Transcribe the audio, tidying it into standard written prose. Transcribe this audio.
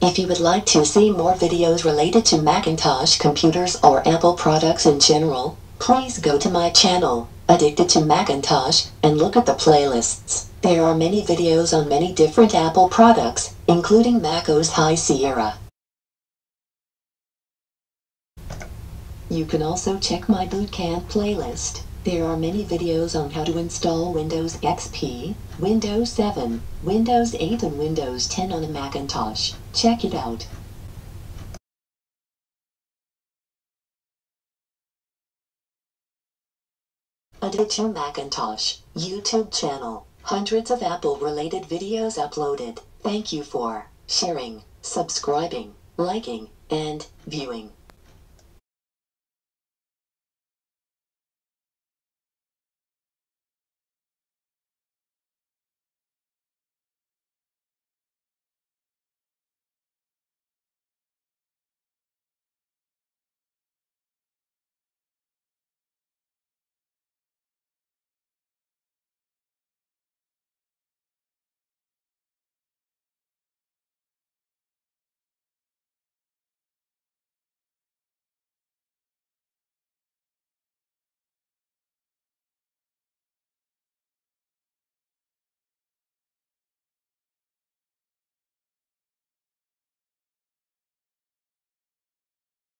If you would like to see more videos related to Macintosh computers or Apple products in general, please go to my channel, Addicted to Macintosh, and look at the playlists. There are many videos on many different Apple products, including macOS High Sierra. You can also check my Bootcamp playlist. There are many videos on how to install Windows XP, Windows 7, Windows 8 and Windows 10 on a Macintosh. Check it out. Addicted to Macintosh YouTube channel. Hundreds of Apple-related videos uploaded. Thank you for sharing, subscribing, liking, and viewing.